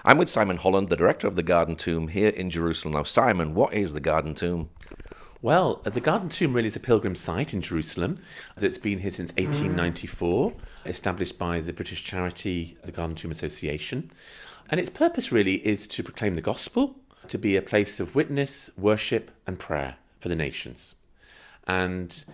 I'm with Simon Holland, the director of the Garden Tomb here in Jerusalem. Now, Simon, what is the Garden Tomb? Well, the Garden Tomb really is a pilgrim site in Jerusalem that's been here since 1894, established by the British charity, the Garden Tomb Association. And its purpose really is to proclaim the gospel, to be a place of witness, worship, and prayer for the nations. And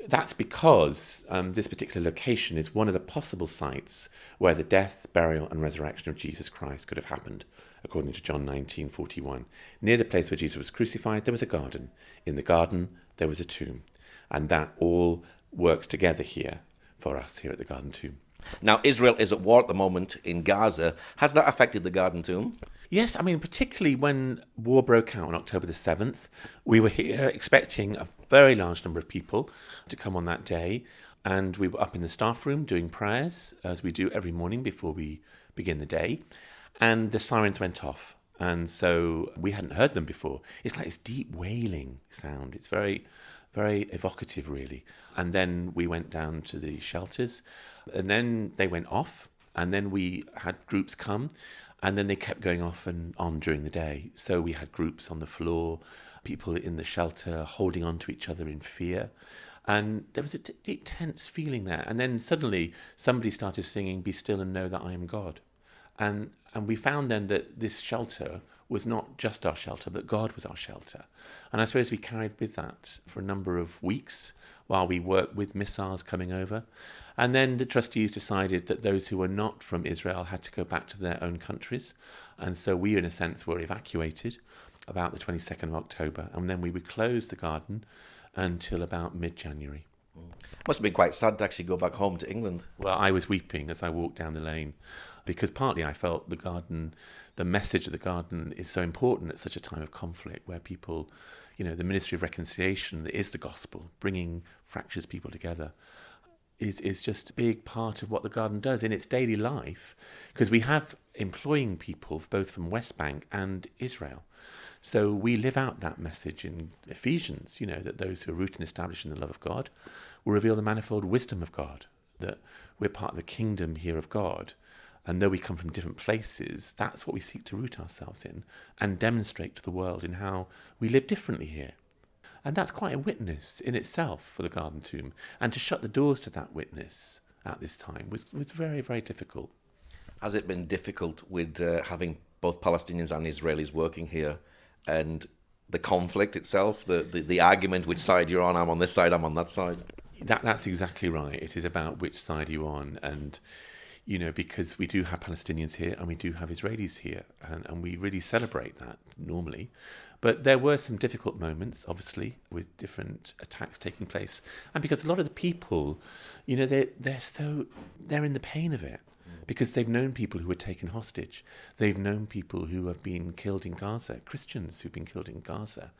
that's because this particular location is one of the possible sites where the death, burial, and resurrection of Jesus Christ could have happened, according to John 19:41. Near the place where Jesus was crucified, there was a garden. In the garden, there was a tomb. And that all works together here for us here at the Garden Tomb. Now, Israel is at war at the moment in Gaza. Has that affected the Garden Tomb? Yes, I mean, particularly when war broke out on October the 7th, we were here expecting a very large number of people to come on that day. And we were up in the staff room doing prayers, as we do every morning before we begin the day. And the sirens went off. And so we hadn't heard them before. It's like this deep wailing sound. It's very, very evocative, really. And then we went down to the shelters. And then they went off. And then we had groups come. And then they kept going off and on during the day. So we had groups on the floor, people in the shelter holding on to each other in fear. And there was a deep, tense feeling there. And then suddenly somebody started singing, "Be still and know that I am God." And we found then that this shelter was not just our shelter, but God was our shelter. And I suppose we carried with that for a number of weeks while we worked with missiles coming over. And then the trustees decided that those who were not from Israel had to go back to their own countries. And so we, in a sense, were evacuated about the 22nd of October. And then we would close the garden until about mid-January. Must have been quite sad to actually go back home to England. Well, I was weeping as I walked down the lane because partly I felt the garden, the message of the garden is so important at such a time of conflict where people, the ministry of reconciliation is the gospel, bringing fractious people together, is just a big part of what the garden does in its daily life, because we have employing people both from West Bank and Israel. So we live out that message in Ephesians, that those who are rooted and established in the love of God will reveal the manifold wisdom of God, that we're part of the kingdom here of God. And though we come from different places, that's what we seek to root ourselves in and demonstrate to the world in how we live differently here. And that's quite a witness in itself for the Garden Tomb. And to shut the doors to that witness at this time was very, very difficult. Has it been difficult with having both Palestinians and Israelis working here, and the conflict itself, the argument, which side you're on? I'm on this side, I'm on that side. That's exactly right. It is about which side you're on. And, because we do have Palestinians here and we do have Israelis here, and we really celebrate that normally. But there were some difficult moments, obviously, with different attacks taking place. And because a lot of the people, they're in the pain of it. Because they've known people who were taken hostage. They've known people who have been killed in Gaza, Christians who've been killed in Gaza.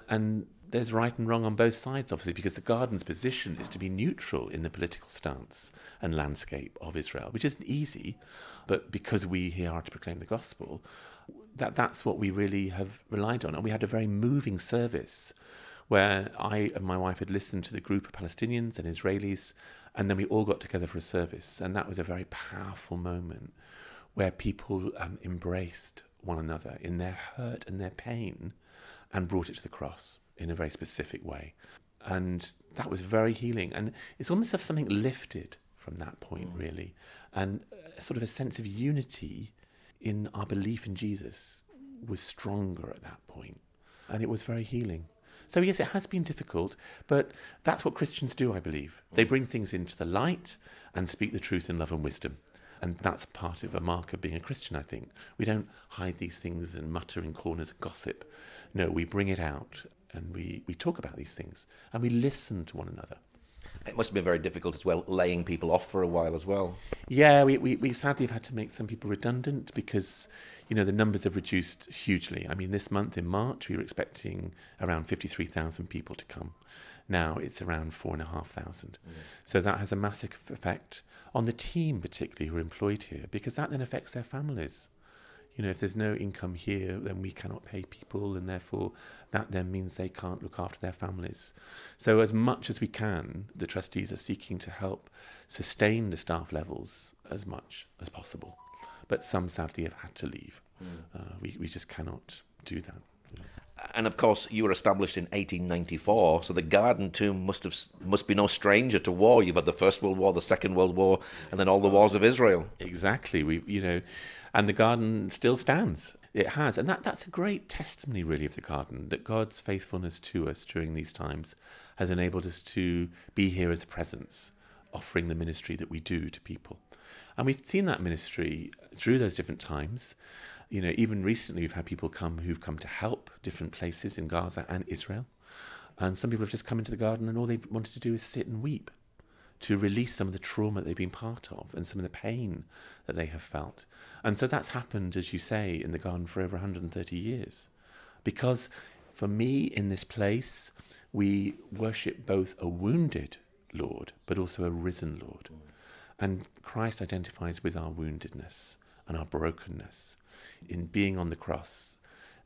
And there's right and wrong on both sides, obviously, because the garden's position is to be neutral in the political stance and landscape of Israel, which isn't easy. But because we here are to proclaim the gospel, that's what we really have relied on. And we had a very moving service where I and my wife had listened to the group of Palestinians and Israelis, and then we all got together for a service. And that was a very powerful moment where people embraced one another in their hurt and their pain and brought it to the cross in a very specific way. And that was very healing. And it's almost as if something lifted from that point, really. And sort of a sense of unity in our belief in Jesus was stronger at that point. And it was very healing. So yes, it has been difficult, but that's what Christians do, I believe. They bring things into the light and speak the truth in love and wisdom. And that's part of a mark of being a Christian, I think. We don't hide these things and mutter in corners and gossip. No, we bring it out and we talk about these things and we listen to one another. It must have been very difficult as well, laying people off for a while as well. Yeah, we sadly have had to make some people redundant because, the numbers have reduced hugely. I mean, this month in March, we were expecting around 53,000 people to come. Now it's around 4,500. So that has a massive effect on the team, particularly who are employed here, because that then affects their families. If there's no income here, then we cannot pay people, and therefore that then means they can't look after their families. So as much as we can, the trustees are seeking to help sustain the staff levels as much as possible. but some sadly have had to leave. We just cannot do that. And of course, you were established in 1894, so the Garden Tomb must be no stranger to war. You've had the First World War, the Second World War, and then all the wars of Israel. Exactly. And the garden still stands. It has, and that's a great testimony, really, of the garden, that God's faithfulness to us during these times has enabled us to be here as a presence, offering the ministry that we do to people. And we've seen that ministry through those different times. Even recently we've had people who've come to help different places in Gaza and Israel. And some people have just come into the garden and all they wanted to do is sit and weep, to release some of the trauma they've been part of and some of the pain that they have felt. And so that's happened, as you say, in the garden for over 130 years. Because for me, in this place, we worship both a wounded Lord, but also a risen Lord. And Christ identifies with our woundedness and our brokenness. In being on the cross,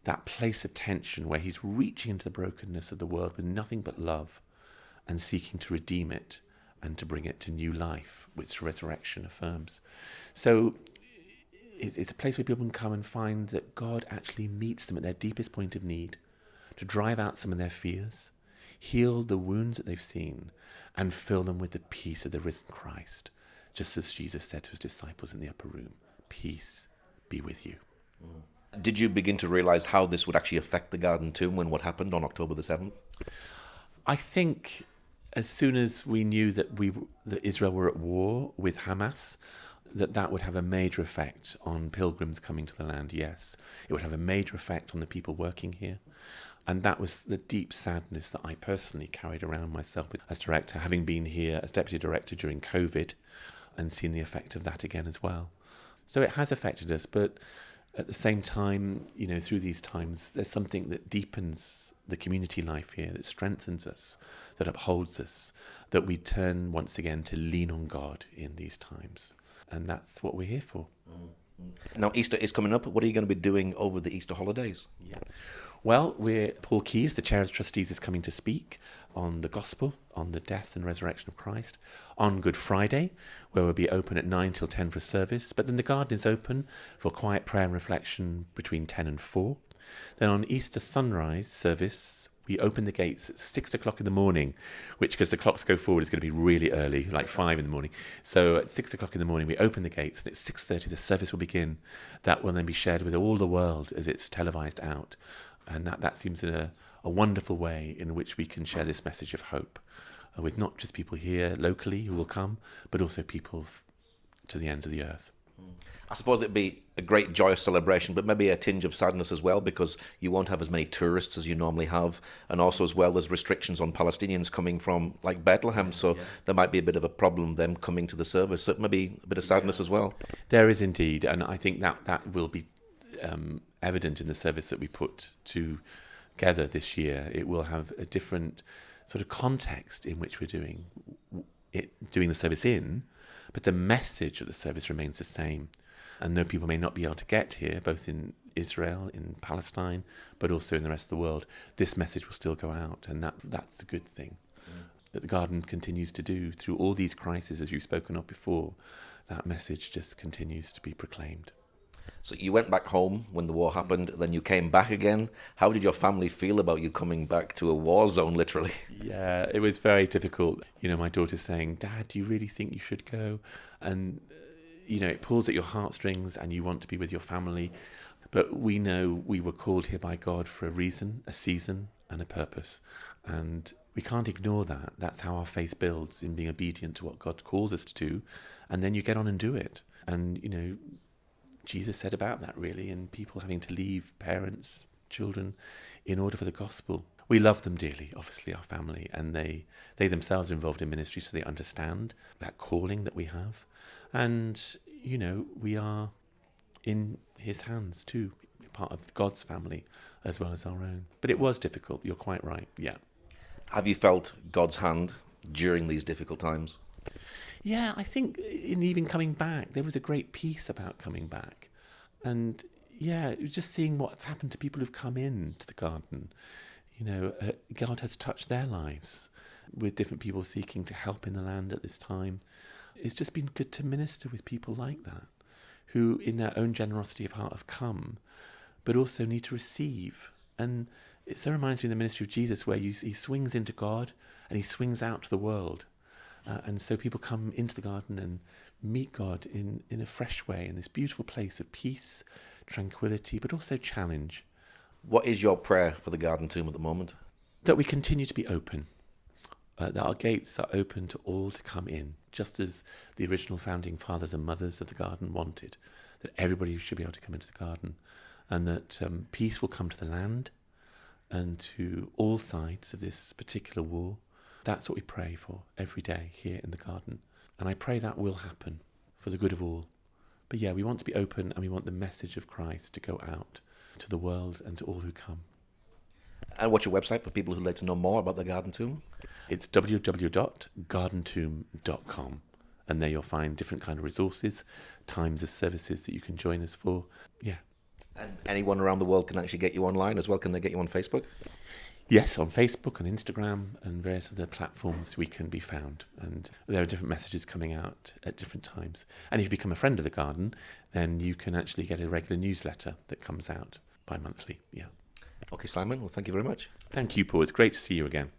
that place of tension where he's reaching into the brokenness of the world with nothing but love and seeking to redeem it and to bring it to new life, which resurrection affirms. So it's a place where people can come and find that God actually meets them at their deepest point of need, to drive out some of their fears, heal the wounds that they've seen, and fill them with the peace of the risen Christ, just as Jesus said to his disciples in the upper room, "Peace be with you." Did you begin to realize how this would actually affect the Garden Tomb when what happened on October the 7th? I think as soon as we knew that Israel were at war with Hamas, that would have a major effect on pilgrims coming to the land, yes. It would have a major effect on the people working here. And that was the deep sadness that I personally carried around myself as director, having been here as deputy director during COVID and seen the effect of that again as well. So it has affected us, but at the same time, through these times, there's something that deepens the community life here, that strengthens us, that upholds us, that we turn once again to lean on God in these times. And that's what we're here for. Now, Easter is coming up. What are you going to be doing over the Easter holidays? Yeah. Well, Paul Keyes, the Chair of Trustees, is coming to speak on the Gospel, on the death and resurrection of Christ, on Good Friday, where we'll be open at 9 till 10 for a service, but then the garden is open for quiet prayer and reflection between 10 and 4. Then on Easter sunrise service, we open the gates at 6 o'clock in the morning, which, because the clocks go forward, is going to be really early, like 5 in the morning. So at 6 o'clock in the morning, we open the gates, and at 6:30 the service will begin. That will then be shared with all the world as it's televised out. And that seems a wonderful way in which we can share this message of hope with not just people here locally who will come, but also people to the ends of the earth. I suppose it'd be a great joyous celebration, but maybe a tinge of sadness as well, because you won't have as many tourists as you normally have, and also as well as restrictions on Palestinians coming from like Bethlehem, so there might be a bit of a problem them coming to the service. So it may be a bit of sadness as well. There is indeed, and I think that will be evident in the service that we put together this year. It will have a different sort of context in which we're doing the service in, but the message of the service remains the same. And though people may not be able to get here, both in Israel, in Palestine, but also in the rest of the world, this message will still go out, and that's the good thing that the garden continues to do through all these crises, as you've spoken of before. That message just continues to be proclaimed. So you went back home when the war happened, then you came back again. How did your family feel about you coming back to a war zone, literally? Yeah, it was very difficult. My daughter's saying, "Dad, do you really think you should go?" And, it pulls at your heartstrings and you want to be with your family. But we know we were called here by God for a reason, a season, and a purpose. And we can't ignore that. That's how our faith builds, in being obedient to what God calls us to do. And then you get on and do it. And, Jesus said about that, really, and people having to leave parents, children, in order for the gospel. We love them dearly, obviously, our family, and they themselves are involved in ministry, so they understand that calling that we have. And, we are in his hands too, part of God's family as well as our own. But it was difficult, you're quite right, yeah. Have you felt God's hand during these difficult times? Yeah, I think in even coming back, there was a great peace about coming back. And yeah, just seeing what's happened to people who've come in to the garden. God has touched their lives with different people seeking to help in the land at this time. It's just been good to minister with people like that, who in their own generosity of heart have come, but also need to receive. And it so reminds me of the ministry of Jesus, where he swings into God and he swings out to the world. And so people come into the garden and meet God in a fresh way, in this beautiful place of peace, tranquility, but also challenge. What is your prayer for the Garden Tomb at the moment? That we continue to be open, that our gates are open to all to come in, just as the original founding fathers and mothers of the garden wanted, that everybody should be able to come into the garden, and that peace will come to the land and to all sides of this particular war. That's what we pray for every day here in the garden. And I pray that will happen for the good of all. But yeah, we want to be open, and we want the message of Christ to go out to the world and to all who come. And what's your website for people who'd like to know more about the Garden Tomb? It's www.gardentomb.com, and there you'll find different kind of resources, times of services that you can join us for. Yeah. And anyone around the world can actually get you online as well. Can they get you on Facebook? Yes, on Facebook, on Instagram, and various other platforms we can be found. And there are different messages coming out at different times. And if you become a friend of the garden, then you can actually get a regular newsletter that comes out bi-monthly. Yeah. Okay, Simon. Well, thank you very much. Thank you, Paul. It's great to see you again.